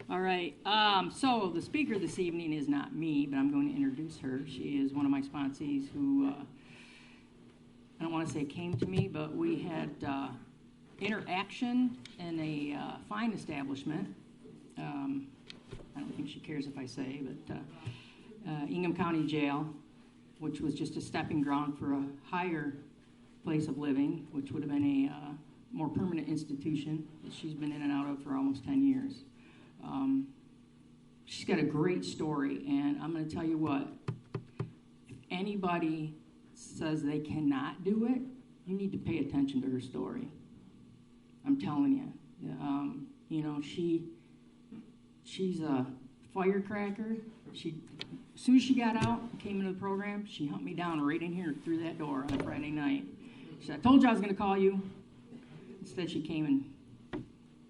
All right. So the speaker this evening is not me, but I'm going to introduce her. She is one of my sponsees who, I don't want to say came to me, but we had interaction in a fine establishment. I don't think she cares if I say, but Ingham County Jail, which was just a stepping ground for a higher place of living, which would have been a more permanent institution that she's been in and out of for almost 10 years. She's got a great story, and I'm going to tell you what, if anybody says they cannot do it, you need to pay attention to her story. I'm telling you. You know, she's a firecracker. As soon as she got out and came into the program, she humped me down right in here through that door on a Friday night. She said, I told you I was going to call you. Instead, she came and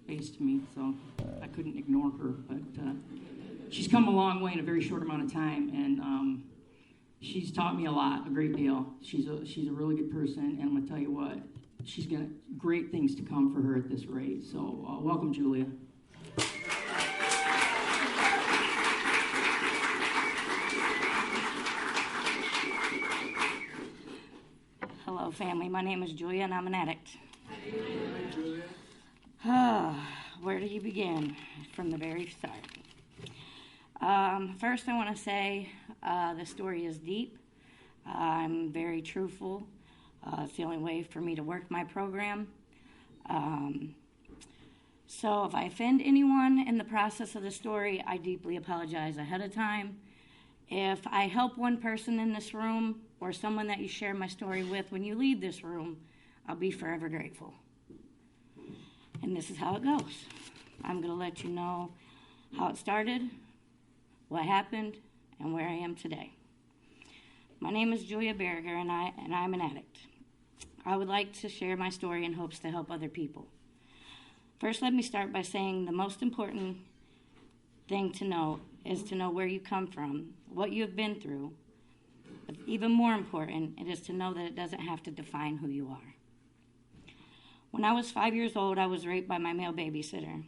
faced me, so I couldn't ignore her. But she's come a long way in a very short amount of time, and she's taught me a lot, a great deal. She's a really good person, and I'm going to tell you what, she's got great things to come for her at this rate. So welcome, Julia. Hello, family. My name is Julia, and I'm an addict. Where do you begin? From the very start. First, I want to say the story is deep. I'm very truthful. It's the only way for me to work my program. So if I offend anyone in the process of the story, I deeply apologize ahead of time. If I help one person in this room or someone that you share my story with when you leave this room, I'll be forever grateful. And this is how it goes. I'm going to let you know how it started, what happened, and where I am today. My name is Julia Berger, and I'm an addict. I would like to share my story in hopes to help other people. First, let me start by saying the most important thing to know is to know where you come from, what you have been through. But even more important, it is to know that it doesn't have to define who you are. When I was 5 years old, I was raped by my male babysitter.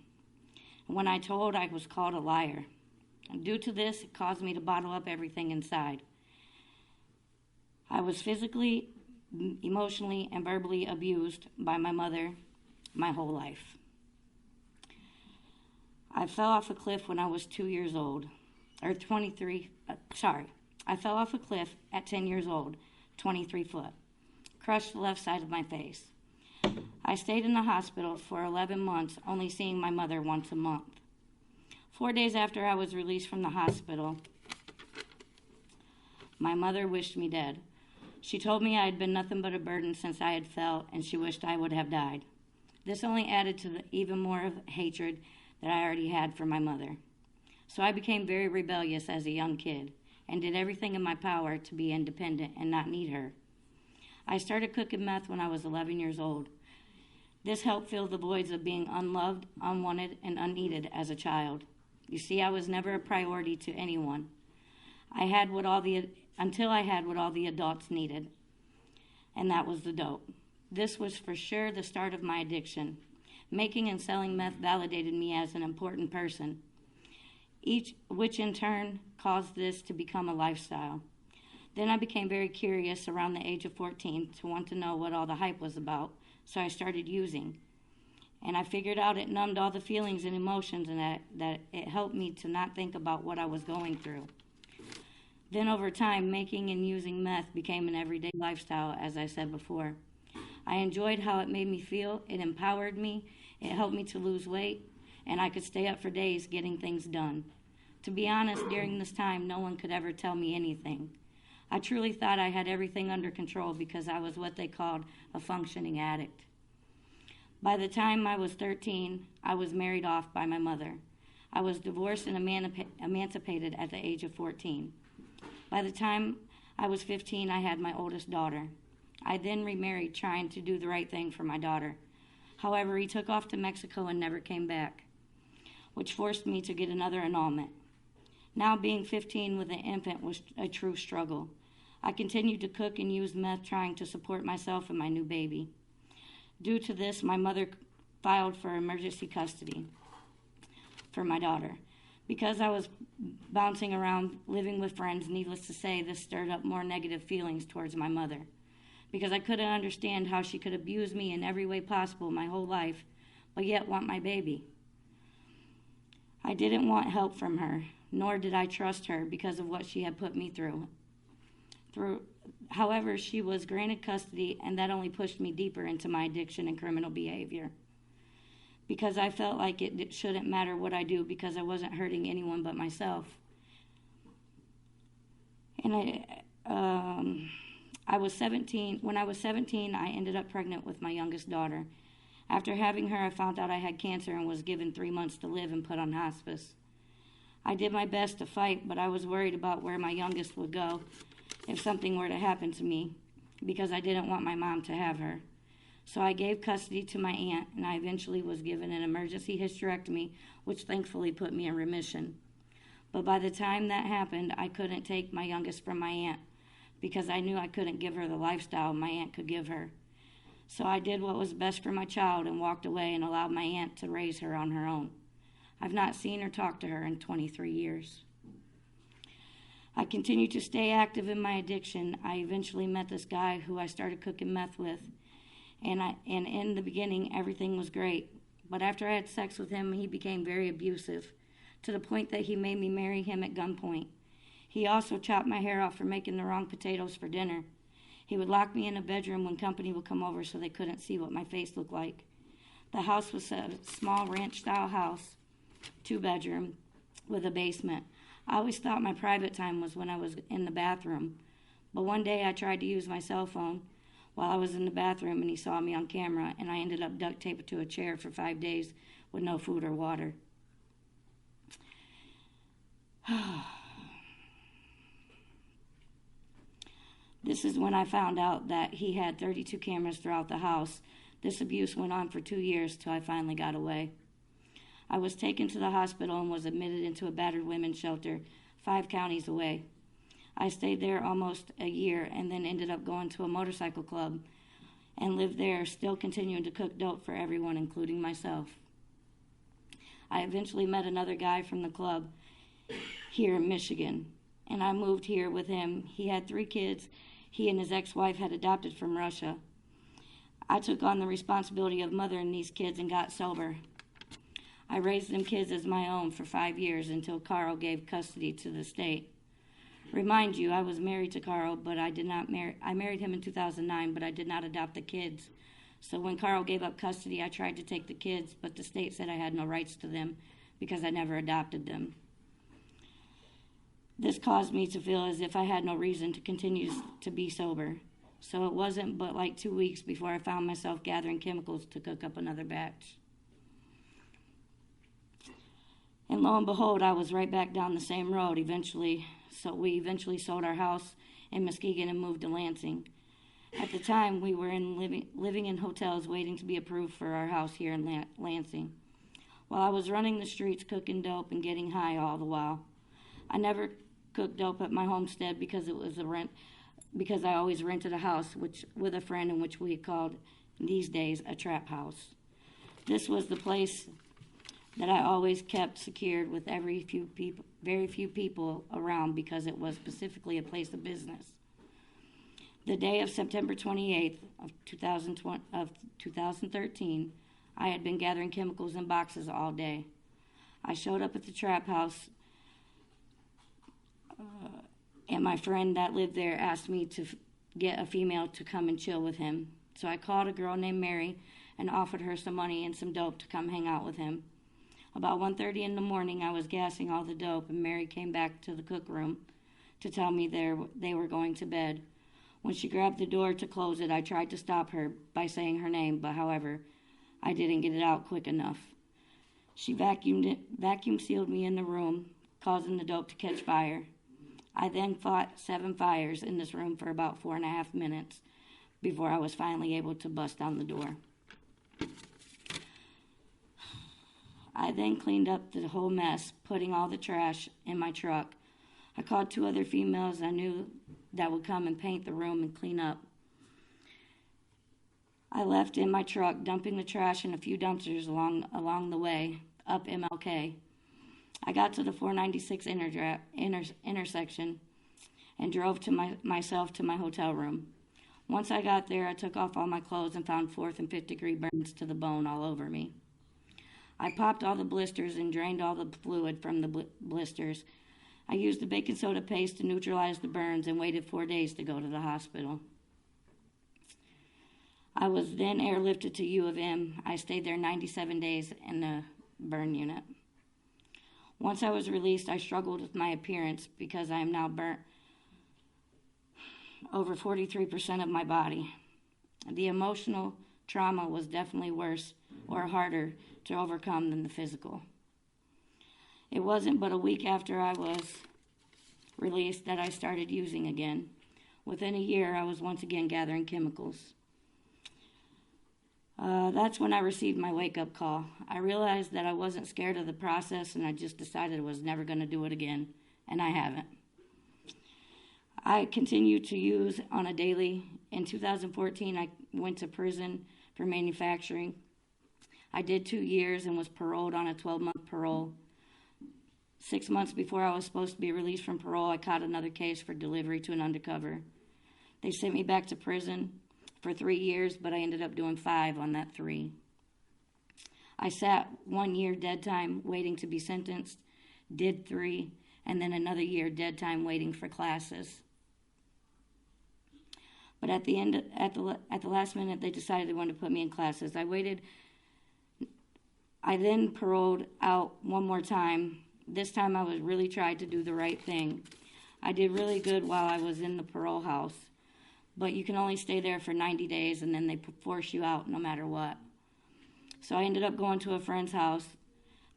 And when I told, I was called a liar. And due to this, it caused me to bottle up everything inside. I was physically, emotionally, and verbally abused by my mother my whole life. I fell off a cliff when I was 2 years old, or 23, I fell off a cliff at 10 years old, 23 foot, crushed the left side of my face. I stayed in the hospital for 11 months, only seeing my mother once a month. 4 days after I was released from the hospital, my mother wished me dead. She told me I had been nothing but a burden since I had fell, and she wished I would have died. This only added to the even more of hatred that I already had for my mother. So I became very rebellious as a young kid and did everything in my power to be independent and not need her. I started cooking meth when I was 11 years old. This helped fill the voids of being unloved, unwanted, and unneeded as a child. You see, I was never a priority to anyone. Until I had what all the adults needed, and that was the dope. This was for sure the start of my addiction. Making and selling meth validated me as an important person, which in turn caused this to become a lifestyle. Then I became very curious around the age of 14 to want to know what all the hype was about, so I started using. And I figured out it numbed all the feelings and emotions, and that it helped me to not think about what I was going through. Then over time, making and using meth became an everyday lifestyle, as I said before. I enjoyed how it made me feel. It empowered me. It helped me to lose weight, and I could stay up for days getting things done. To be honest, during this time, no one could ever tell me anything. I truly thought I had everything under control because I was what they called a functioning addict. By the time I was 13, I was married off by my mother. I was divorced and emancipated at the age of 14. By the time I was 15, I had my oldest daughter. I then remarried, trying to do the right thing for my daughter. However, he took off to Mexico and never came back, which forced me to get another annulment. Now, being 15 with an infant was a true struggle. I continued to cook and use meth, trying to support myself and my new baby. Due to this, my mother filed for emergency custody. for my daughter. Because I was bouncing around, living with friends, needless to say, this stirred up more negative feelings towards my mother. Because I couldn't understand how she could abuse me in every way possible my whole life, but yet want my baby. I didn't want help from her, nor did I trust her because of what she had put me through. However, she was granted custody, and that only pushed me deeper into my addiction and criminal behavior. Because I felt like it shouldn't matter what I do because I wasn't hurting anyone but myself. And I was 17. When I was 17, I ended up pregnant with my youngest daughter. After having her, I found out I had cancer and was given 3 months to live and put on hospice. I did my best to fight, but I was worried about where my youngest would go if something were to happen to me, because I didn't want my mom to have her. So I gave custody to my aunt, and I eventually was given an emergency hysterectomy, which thankfully put me in remission. But by the time that happened, I couldn't take my youngest from my aunt because I knew I couldn't give her the lifestyle my aunt could give her. So I did what was best for my child and walked away and allowed my aunt to raise her on her own. I've not seen or talked to her in 23 years. I continued to stay active in my addiction. I eventually met this guy who I started cooking meth with. And in the beginning, everything was great. But after I had sex with him, he became very abusive, to the point that he made me marry him at gunpoint. He also chopped my hair off for making the wrong potatoes for dinner. He would lock me in a bedroom when company would come over so they couldn't see what my face looked like. The house was a small ranch-style house, 2-bedroom, with a basement. I always thought my private time was when I was in the bathroom. But one day I tried to use my cell phone while I was in the bathroom, and he saw me on camera, and I ended up duct taped to a chair for 5 days with no food or water. This is when I found out that he had 32 cameras throughout the house. This abuse went on for 2 years till I finally got away. I was taken to the hospital and was admitted into a battered women's shelter 5 counties away. I stayed there almost a year and then ended up going to a motorcycle club and lived there, still continuing to cook dope for everyone, including myself. I eventually met another guy from the club here in Michigan, and I moved here with him. He had 3 kids he and his ex-wife had adopted from Russia. I took on the responsibility of mothering these kids and got sober. I raised them kids as my own for 5 years until Carl gave custody to the state. Remind you, I was married to Carl, but I married him in 2009, but I did not adopt the kids. So when Carl gave up custody, I tried to take the kids, but the state said I had no rights to them because I never adopted them. This caused me to feel as if I had no reason to continue to be sober. So it wasn't but like 2 weeks before I found myself gathering chemicals to cook up another batch. And lo and behold, I was right back down the same road eventually. So we eventually sold our house in Muskegon and moved to Lansing. At the time, we were living in hotels waiting to be approved for our house here in Lansing. While I was running the streets cooking dope and getting high all the while. I never cooked dope at my homestead because it was because I always rented a house with a friend in which we called these days a trap house. This was the place that I always kept secured with very few people around because it was specifically a place of business. The day of September 28th of 2013, I had been gathering chemicals in boxes all day. I showed up at the trap house, and my friend that lived there asked me to get a female to come and chill with him. So I called a girl named Mary and offered her some money and some dope to come hang out with him. About 1:30 in the morning, I was gassing all the dope, and Mary came back to the cook room to tell me they were going to bed. When she grabbed the door to close it, I tried to stop her by saying her name, but however, I didn't get it out quick enough. She vacuum sealed me in the room, causing the dope to catch fire. I then fought 7 fires in this room for about 4.5 minutes before I was finally able to bust down the door. I then cleaned up the whole mess, putting all the trash in my truck. I called 2 other females I knew that would come and paint the room and clean up. I left in my truck, dumping the trash in a few dumpsters along the way, up MLK. I got to the 496 intersection and drove myself to my hotel room. Once I got there, I took off all my clothes and found 4th and 5th degree burns to the bone all over me. I popped all the blisters and drained all the fluid from the blisters. I used the baking soda paste to neutralize the burns and waited 4 days to go to the hospital. I was then airlifted to U of M. I stayed there 97 days in the burn unit. Once I was released, I struggled with my appearance because I am now burnt over 43% of my body. The emotional trauma was definitely worse or harder to overcome than the physical. It wasn't but a week after I was released that I started using again. Within a year, I was once again gathering chemicals. That's when I received my wake-up call. I realized that I wasn't scared of the process, and I just decided I was never going to do it again, and I haven't. I continued to use on a daily. In 2014, I went to prison for manufacturing. I did 2 years and was paroled on a 12-month parole. 6 months before I was supposed to be released from parole, I caught another case for delivery to an undercover. They sent me back to prison for 3 years, but I ended up doing 5 on that 3. I sat 1 year dead time waiting to be sentenced, did 3, and then another year dead time waiting for classes. But at the last minute, they decided they wanted to put me in classes. I waited. I then paroled out one more time. This time I was really tried to do the right thing. I did really good while I was in the parole house, but you can only stay there for 90 days, and then they force you out no matter what. So I ended up going to a friend's house.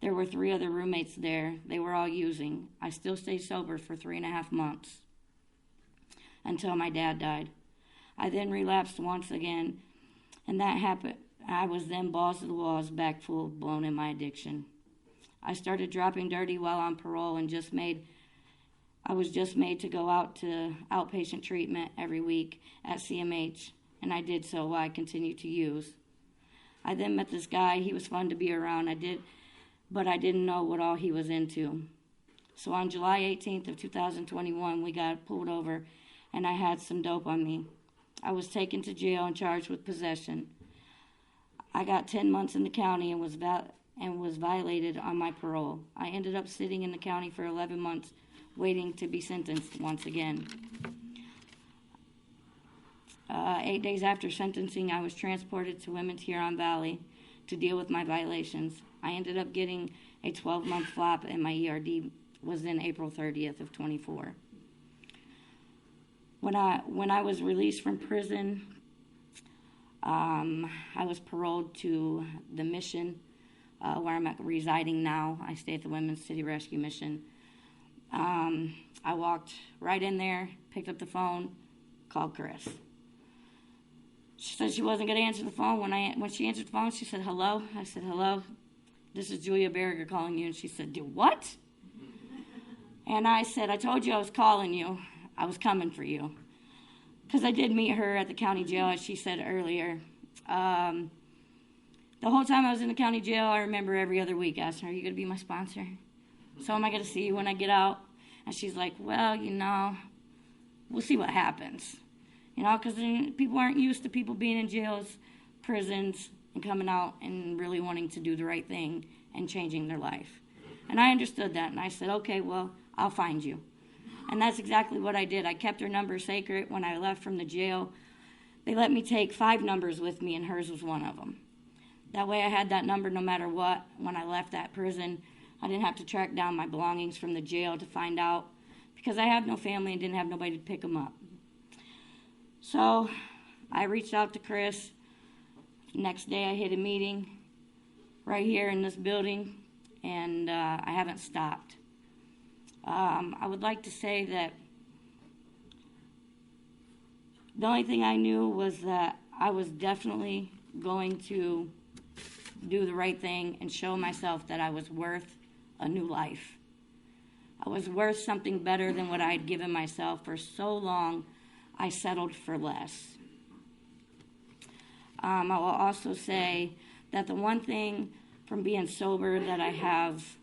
There were 3 other roommates there. They were all using. I still stayed sober for 3.5 months until my dad died. I then relapsed once again, and that happened. I was then balls to the walls, back full blown in my addiction. I started dropping dirty while on parole and I was just made to go out to outpatient treatment every week at CMH, and I did so while I continued to use. I then met this guy. He was fun to be around. But I didn't know what all he was into. So on July 18th of 2021, we got pulled over, and I had some dope on me. I was taken to jail and charged with possession. I got 10 months in the county and was violated on my parole. I ended up sitting in the county for 11 months waiting to be sentenced once again. 8 days after sentencing, I was transported to Women's Huron Valley to deal with my violations. I ended up getting a 12-month flop, and my ERD was in April 30th of 24. When I was released from prison, I was paroled to the mission where I'm residing now. I stay at the Women's City Rescue Mission. I walked right in there, picked up the phone, called Chris. She said she wasn't going to answer the phone. When she answered the phone, she said, "Hello?" I said, "Hello. This is Julia Berger calling you." And she said, "Do what?" And I said, "I told you I was calling you. I was coming for you." Because I did meet her at the county jail, as she said earlier. The whole time I was in the county jail, I remember every other week asking her, "Are you going to be my sponsor? So am I going to see you when I get out?" And she's like, "Well, we'll see what happens." Because people aren't used to people being in jails, prisons, and coming out and really wanting to do the right thing and changing their life. And I understood that, and I said, "Okay, well, I'll find you." And that's exactly what I did. I kept her number sacred. When I left from the jail, they let me take 5 numbers with me, and hers was one of them. That way I had that number no matter what. When I left that prison, I didn't have to track down my belongings from the jail to find out, because I have no family and didn't have nobody to pick them up. So I reached out to Chris. Next day I hit a meeting right here in this building, and I haven't stopped. I would like to say that the only thing I knew was that I was definitely going to do the right thing and show myself that I was worth a new life. I was worth something better than what I had given myself. For so long, I settled for less. I will also say that the one thing from being sober that I have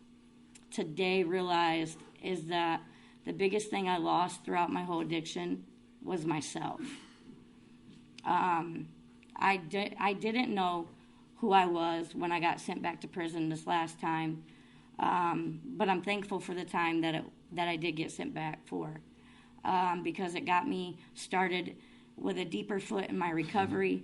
today realized is that the biggest thing I lost throughout my whole addiction was myself. I didn't know who I was when I got sent back to prison this last time, but I'm thankful for the time that I did get sent back for, because it got me started with a deeper foot in my recovery.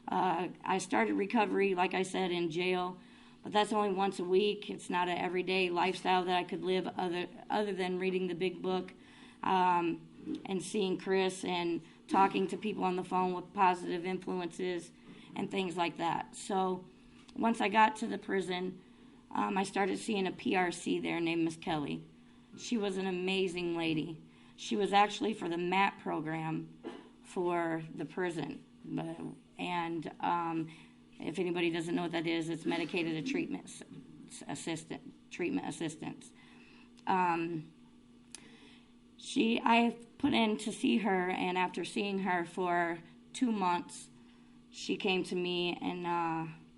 I started recovery, like I said, in jail, but that's only once a week. It's not an everyday lifestyle that I could live other than reading the big book, and seeing Chris and talking to people on the phone with positive influences and things like that. So once I got to the prison, I started seeing a PRC there named Miss Kelly. She was an amazing lady. She was actually for the MAT program for the prison. And if anybody doesn't know what that is, it's medicated treatment assistance. I put in to see her, and after seeing her for 2 months, she came to me and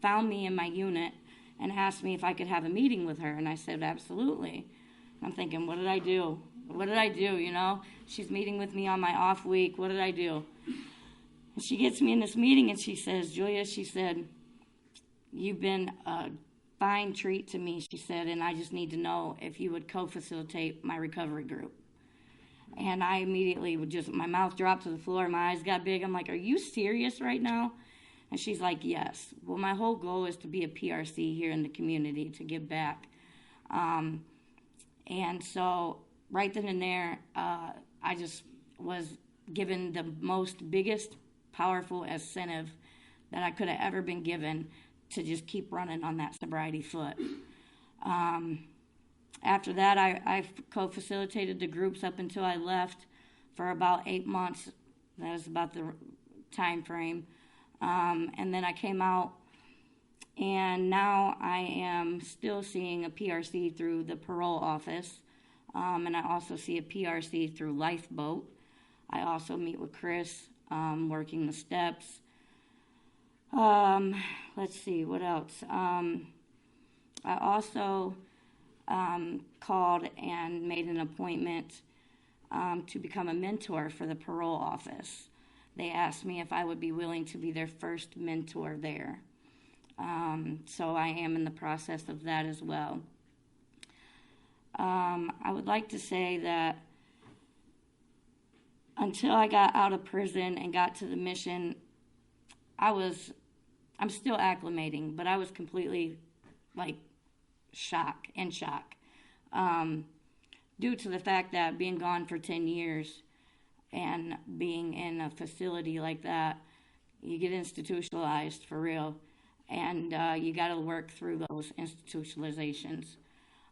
found me in my unit and asked me if I could have a meeting with her, and I said, absolutely. I'm thinking, what did I do? What did I do, you know? She's meeting with me on my off week. What did I do? And she gets me in this meeting, and she says, Julia, she said, you've been a fine treat to me, she said, and I just need to know if you would co-facilitate my recovery group. And I immediately my mouth dropped to the floor, my eyes got big. I'm like, are you serious right now? And she's like, yes. Well, my whole goal is to be a PRC here in the community, to give back. And so right then and there, I just was given the biggest, powerful incentive that I could have ever been given to just keep running on that sobriety foot. After that, I co-facilitated the groups up until I left for about 8 months. That was about the time frame. And then I came out, and now I am still seeing a PRC through the parole office, and I also see a PRC through Lifeboat. I also meet with Chris, working the steps. Let's see, what else? I also called and made an appointment to become a mentor for the parole office. They asked me if I would be willing to be their first mentor there. So I am in the process of that as well. I would like to say that until I got out of prison and got to the mission, I'm still acclimating, but I was completely in shock. Due to the fact that being gone for 10 years and being in a facility like that, you get institutionalized for real, and you got to work through those institutionalizations,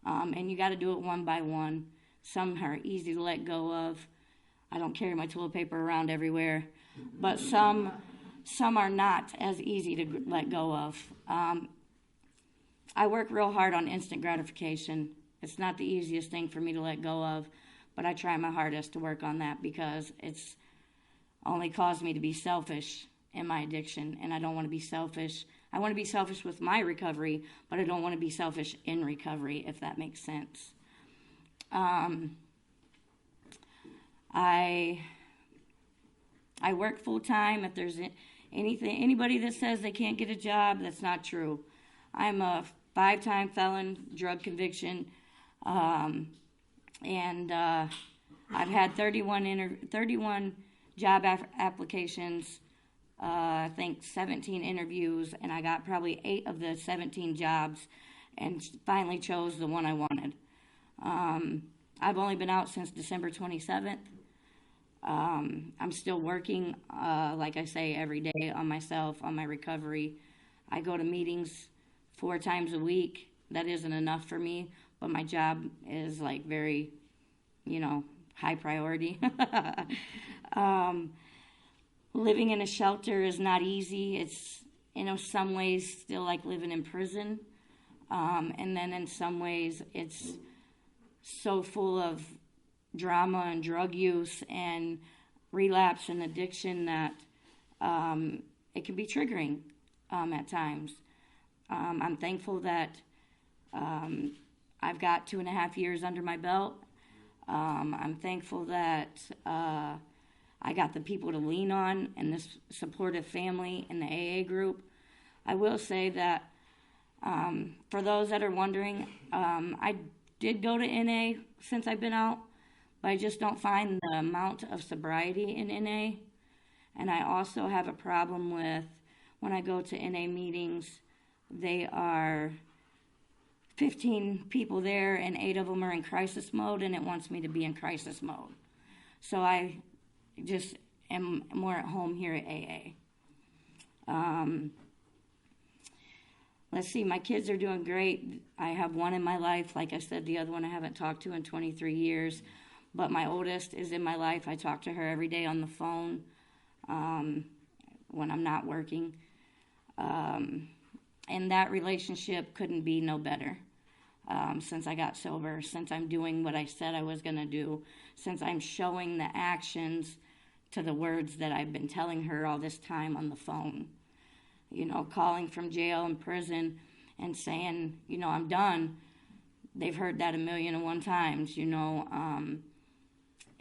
and you got to do it one by one. Some are easy to let go of. I don't carry my toilet paper around everywhere, but some are not as easy to let go of. I work real hard on instant gratification. It's not the easiest thing for me to let go of, but I try my hardest to work on that because it's only caused me to be selfish in my addiction, and I don't want to be selfish. I want to be selfish with my recovery, but I don't want to be selfish in recovery, if that makes sense. I work full time. If there's anybody that says they can't get a job, that's not true. I'm a 5-time felon, drug conviction, and I've had 31 job applications, I think 17 interviews, and I got probably 8 of the 17 jobs and finally chose the one I wanted. I've only been out since December 27th. I'm still working, like I say, every day on myself, on my recovery. I go to meetings 4 times a week. That isn't enough for me, but my job is very, high priority. Living in a shelter is not easy. It's, some ways still like living in prison. And then in some ways it's so full of drama and drug use and relapse and addiction that it can be triggering at times. I'm thankful that I I've got 2.5 years under my belt. I'm thankful that I got the people to lean on and this supportive family in the AA group. I will say that for those that are wondering, I did go to NA since I've been out, but I just don't find the amount of sobriety in NA. And I also have a problem with when I go to NA meetings, they are 15 people there and 8 of them are in crisis mode, and it wants me to be in crisis mode. So I just am more at home here at AA. Let's see, my kids are doing great. I have one in my life. Like I said, the other one I haven't talked to in 23 years. But my oldest is in my life. I talk to her every day on the phone when I'm not working. And that relationship couldn't be no better since I got sober, since I'm doing what I said I was going to do, since I'm showing the actions to the words that I've been telling her all this time on the phone. You know, calling from jail and prison and saying, you know, I'm done. They've heard that 1,000,001 times, you know.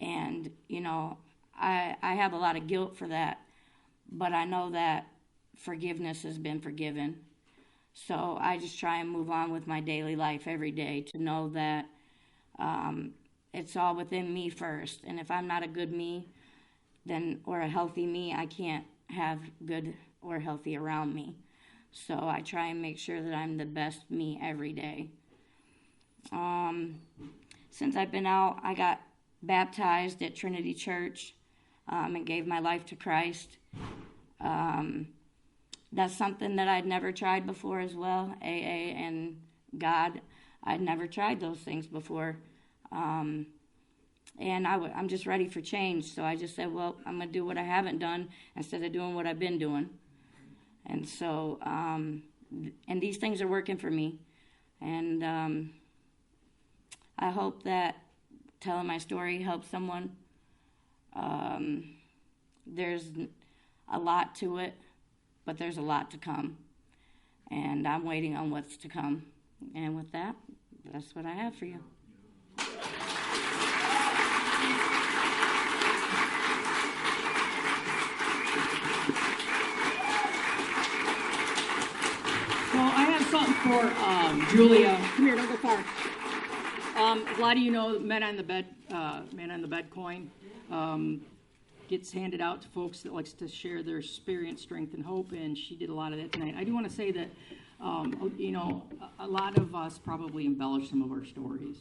And, you know, I have a lot of guilt for that. But I know that forgiveness has been forgiven. So I just try and move on with my daily life every day to know that it's all within me first. And if I'm not a good me, then or a healthy me, I can't have good or healthy around me. So I try and make sure that I'm the best me every day. Since I've been out, I got baptized at Trinity Church and gave my life to Christ. That's something that I'd never tried before as well, AA and God. I'd never tried those things before. And I'm just ready for change. So I just said, well, I'm going to do what I haven't done instead of doing what I've been doing. And so, and these things are working for me. And I hope that telling my story helps someone. There's a lot to it, but there's a lot to come. And I'm waiting on what's to come. And with that, that's what I have for you. So I have something for Julia. Come here, don't go far. A lot of you know Men on the Bed coin gets handed out to folks that likes to share their experience, strength, and hope, and she did a lot of that tonight. I do want to say that, you know, a lot of us probably embellish some of our stories,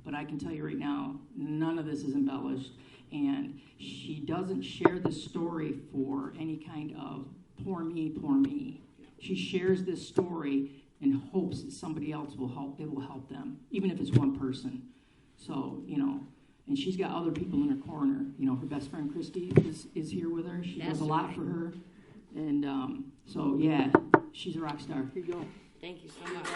but I can tell you right now, none of this is embellished, and she doesn't share the story for any kind of poor me, poor me. She shares this story in hopes that somebody else will help. It will help them, even if it's one person. So, you know, and she's got other people in her corner. You know, her best friend Christy is here with her. She does a lot for her. And so, yeah, she's a rock star. Here you go. Thank you so much.